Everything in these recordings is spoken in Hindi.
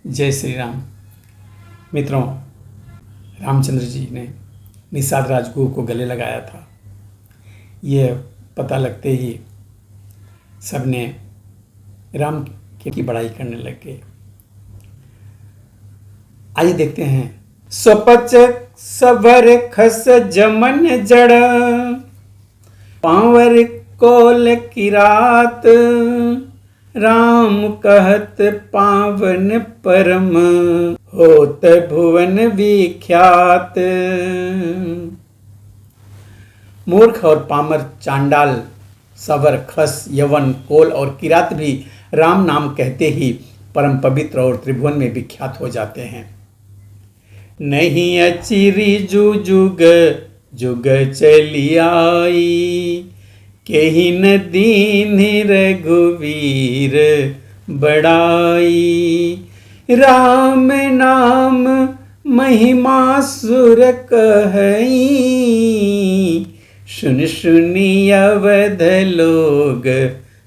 जय श्री राम। मित्रों, रामचंद्र जी ने निषाद राजगुरु को गले लगाया था। यह पता लगते ही सबने राम की बड़ाई करने लगे। आइए देखते हैं। स्वपच सबर खस जमन जड़, पावर कोल किरात, राम कहत पावन परम, होत भुवन विख्यात। मूर्ख और पामर, चांडाल, सवर, खस, यवन, कोल और किरात भी राम नाम कहते ही परम पवित्र और त्रिभुवन में विख्यात हो जाते हैं। नहीं अचिरी जु जुग जुग चली आई, केहि न दीन रघुवीर बड़ाई। राम नाम महिमा सुर कहई, सुन सुनी अवध लोग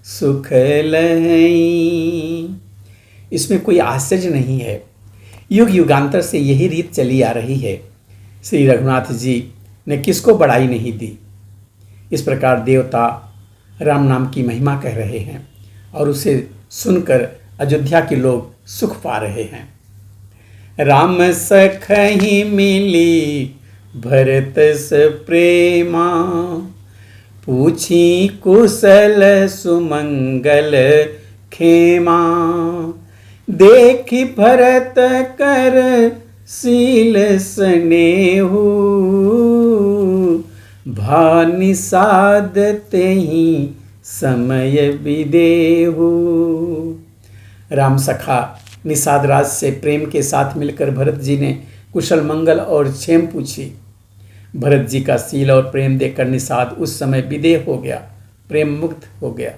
सुख लहई। इसमें कोई आश्चर्य नहीं है। युग युगांतर से यही रीत चली आ रही है। श्री रघुनाथ जी ने किसको बड़ाई नहीं दी। इस प्रकार देवता राम नाम की महिमा कह रहे हैं और उसे सुनकर अयोध्या के लोग सुख पा रहे हैं। राम सखहि मिली भरत से प्रेमा, पूछी कुशल सुमंगल खेमा। देखी भरत कर शील स्नेहु, भा निषाद तेहि समय विदेहु। राम सखा निषाद राज से प्रेम के साथ मिलकर भरत जी ने कुशल मंगल और क्षेम पूछी। भरत जी का शील और प्रेम देखकर निषाद उस समय विदेह हो गया, प्रेम मुक्त हो गया।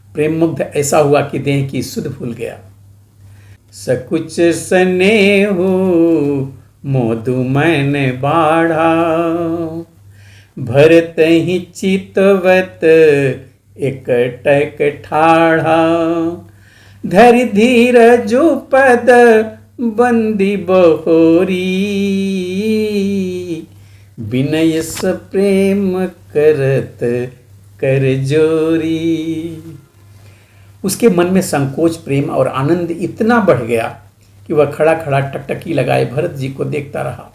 प्रेम मुग्ध ऐसा हुआ कि देह की सुध भूल गया। सकुच स्नेहु मोदु मन बाढ़ा, भरत ही चितवत एकटक ठाढ़ा। धरि धीरजु पद बंदी बहोरी, विनय स प्रेम करत कर जोरी। उसके मन में संकोच, प्रेम और आनंद इतना बढ़ गया कि वह खड़ा खड़ा टकटकी लगाए भरत जी को देखता रहा।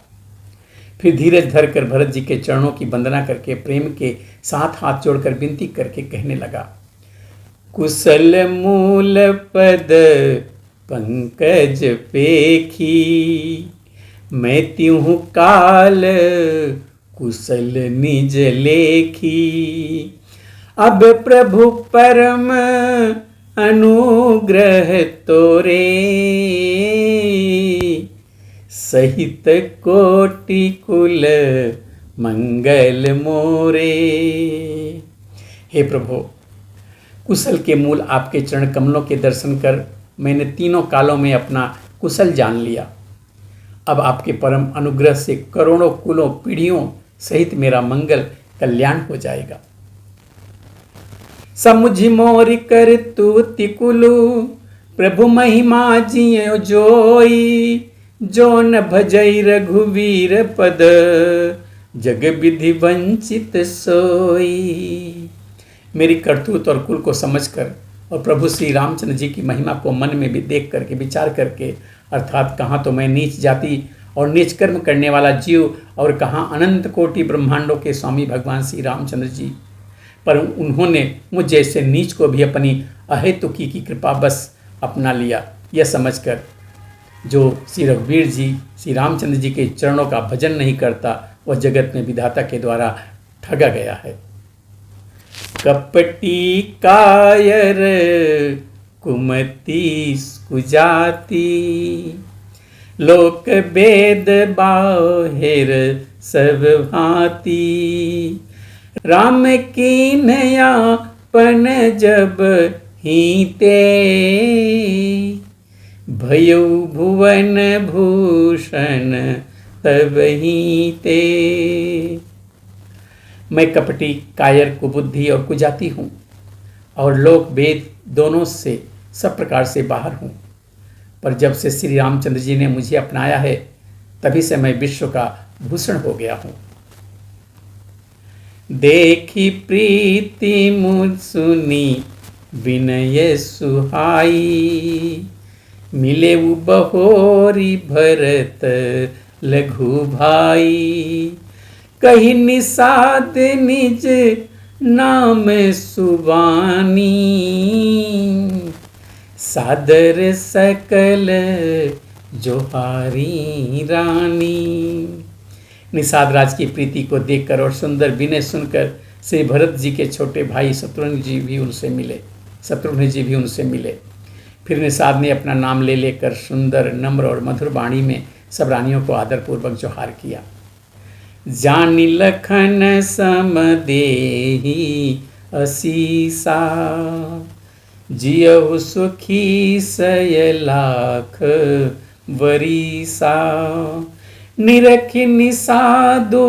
फिर धीरज धरकर भरत जी के चरणों की वंदना करके प्रेम के साथ हाथ जोड़कर विनती करके कहने लगा। कुशल मूल पद पंकज पेखी, मैं त्यों काल कुशल निज लेखी। अब प्रभु परम अनुग्रह तोरे, सहित कोटि कुल मंगल मोरे। हे प्रभु, कुशल के मूल आपके चरण कमलों के दर्शन कर मैंने तीनों कालों में अपना कुशल जान लिया। अब आपके परम अनुग्रह से करोड़ों कुलों पीढ़ियों सहित मेरा मंगल कल्याण हो जाएगा। समुझ मोर कर तू तिकुलु, प्रभु महिमा जियो जोई। जो न भजई रघुवीर पद, जग विधि वंचित सोई। मेरी करतूत और कुल को समझकर और प्रभु श्री रामचंद्र जी की महिमा को मन में भी देख करके विचार करके, अर्थात कहाँ तो मैं नीच जाति और नीच कर्म करने वाला जीव और कहाँ अनंत कोटि ब्रह्मांडों के स्वामी भगवान श्री रामचंद्र जी, पर उन्होंने मुझ जैसे नीच को भी अपनी अहेतुकी की कृपा बस अपना लिया। यह समझकर जो श्री रघुवीर जी, श्री रामचंद्र जी के चरणों का भजन नहीं करता, वह जगत में विधाता के द्वारा ठगा गया है। कपटी कायर कुमति कुजाति, लोक वेद बाहिर सब भांति। राम कीन्हयापन जब हीते, भयउ भुवन भूषण तब हीते। मैं कपटी, कायर, कुबुद्धि और कुजाति हूँ और लोक वेद दोनों से सब प्रकार से बाहर हूँ। पर जब से श्री रामचंद्र जी ने मुझे अपनाया है तभी से मैं विश्व का भूषण हो गया हूँ। देखी प्रीति मुझ सुनी विनय सुहाई, मिले वो बहोरी भरत लघु भाई, कही निषाद निज नाम सुबानी, सादर सकल जोहारी रानी। निषाद राज की प्रीति को देखकर और सुंदर विनय सुनकर श्री भरत जी के छोटे भाई शत्रुघ्न जी भी उनसे मिले। फिर निषाद ने अपना नाम ले लेकर सुंदर नम्र और मधुर वाणी में सब रानियों को आदरपूर्वक जोहार किया। जानी लखन सम देहि असीसा, जियहु सुखी सय लाख वरीसा, निरखि निषादो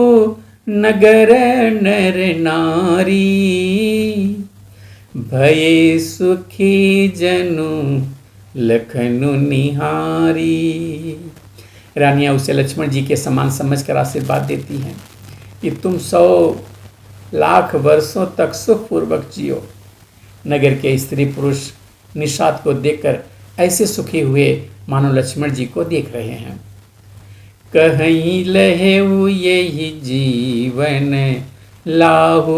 नगर नर नारी, भये सुखी जनु लखनु निहारी। रानियां उसे लक्ष्मण जी के समान समझकर आशीर्वाद देती हैं कि तुम 100 लाख वर्षों तक सुखपूर्वक जियो। नगर के स्त्री पुरुष निषाद को देखकर ऐसे सुखी हुए मानो लक्ष्मण जी को देख रहे हैं। कहीं लहेऊ यही जीवन लाहू,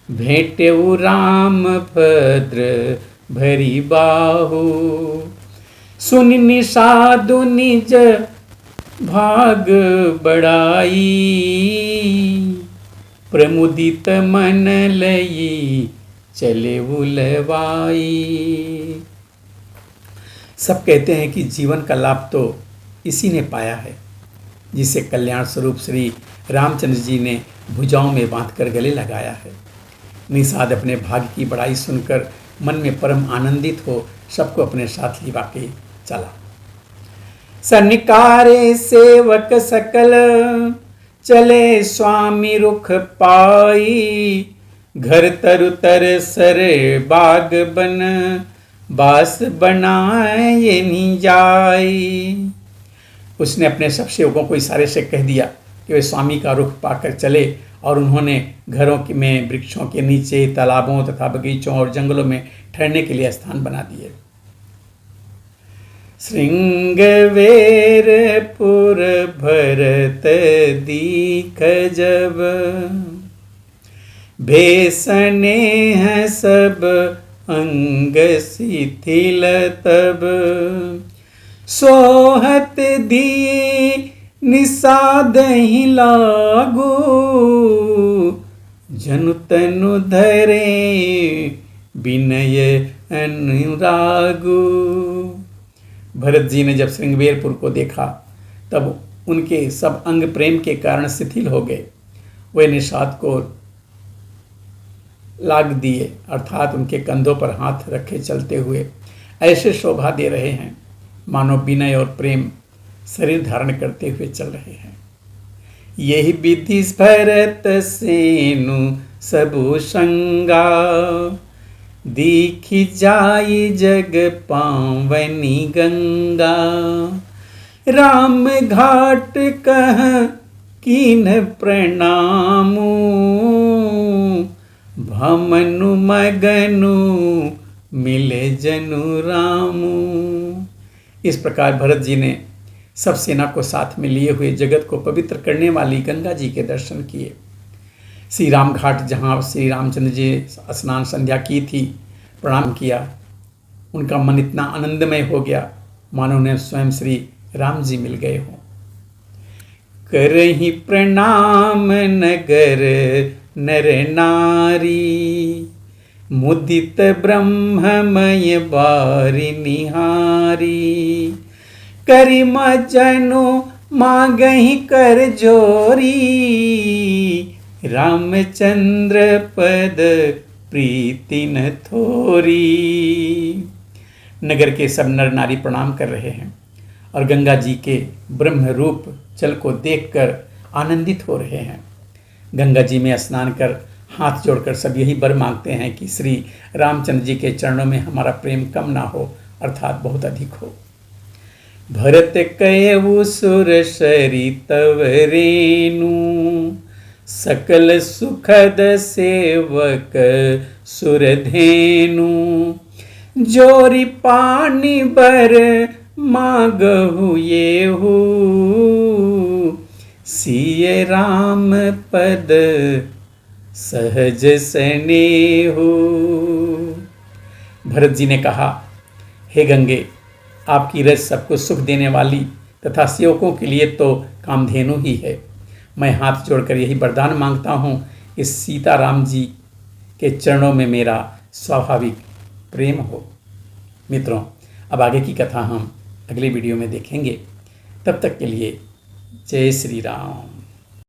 भेटेऊ राम भद्र भरी बाहू, सुन निषादु निज भाग बढ़ाई, प्रमुदित मन लई चले उलवाई। सब कहते हैं कि जीवन का लाभ तो इसी ने पाया है जिसे कल्याण स्वरूप श्री रामचंद्र जी ने भुजाओं में बांधकर गले लगाया है। निषाद अपने भाग्य की बड़ाई सुनकर मन में परम आनंदित हो सबको अपने साथ लिवा के चला। सनिकारे सेवक सकल, चले स्वामी रुख पाई, घर तरु तर सरे बाग बन, बास बनाए ये नहीं जाई। उसने अपने सब सेवकों को इशारे से कह दिया कि वे स्वामी का रुख पाकर चले और उन्होंने घरों में वृक्षों के नीचे, तालाबों तथा बगीचों और जंगलों में ठहरने के लिए स्थान बना दिए। श्रृंगवेरपुर भरत दीख जब, भेसनेह सब अंग शिथिल तब, सोहत दिए निषाद ही लागू, जनु तनु धरे विनय अनुरागु। भरत जी ने जब श्रृंगवेरपुर को देखा तब उनके सब अंग प्रेम के कारण शिथिल हो गए। वे निषाद को लाग दिए, अर्थात उनके कंधों पर हाथ रखे चलते हुए ऐसे शोभा दे रहे हैं मानो विनय और प्रेम शरीर धारण करते हुए चल रहे हैं। यही विधि भरत सेनु सबु संगा, दीखी जाई जग पावनी गंगा, राम घाट कह कीन प्रणामू, भमनु मगनु मिले जनु रामू। इस प्रकार भरत जी ने सब सेना को साथ में लिए हुए जगत को पवित्र करने वाली गंगा जी के दर्शन किए। श्री राम घाट जहाँ श्री रामचंद्र जी स्नान संध्या की थी, प्रणाम किया। उनका मन इतना आनंदमय हो गया मानो उन्हें स्वयं श्री राम जी मिल गए हों। करहि प्रणाम नगर नर नारी, मुदित ब्रह्ममय बारी निहारी, करिम जनु मांगहि कर जोरी, रामचंद्र पद प्रीति न थोरी। नगर के सब नर नारी प्रणाम कर रहे हैं और गंगा जी के ब्रह्म रूप जल को देखकर आनंदित हो रहे हैं। गंगा जी में स्नान कर हाथ जोड़कर सब यही वर मांगते हैं कि श्री रामचंद्र जी के चरणों में हमारा प्रेम कम ना हो अर्थात बहुत अधिक हो। भरत कयऊ सुर सरी तव रेनु, सकल सुखद सेवक सुरधेनु, जोरी पानी बर मागहु येहू, सिय राम पद सहज सनेहू। भरत जी ने कहा, हे गंगे, आपकी रस सबको सुख देने वाली तथा सेवकों के लिए तो कामधेनु ही है। मैं हाथ जोड़कर यही वरदान मांगता हूँ कि सीताराम जी के चरणों में मेरा स्वाभाविक प्रेम हो। मित्रों, अब आगे की कथा हम अगले वीडियो में देखेंगे। तब तक के लिए जय श्री राम।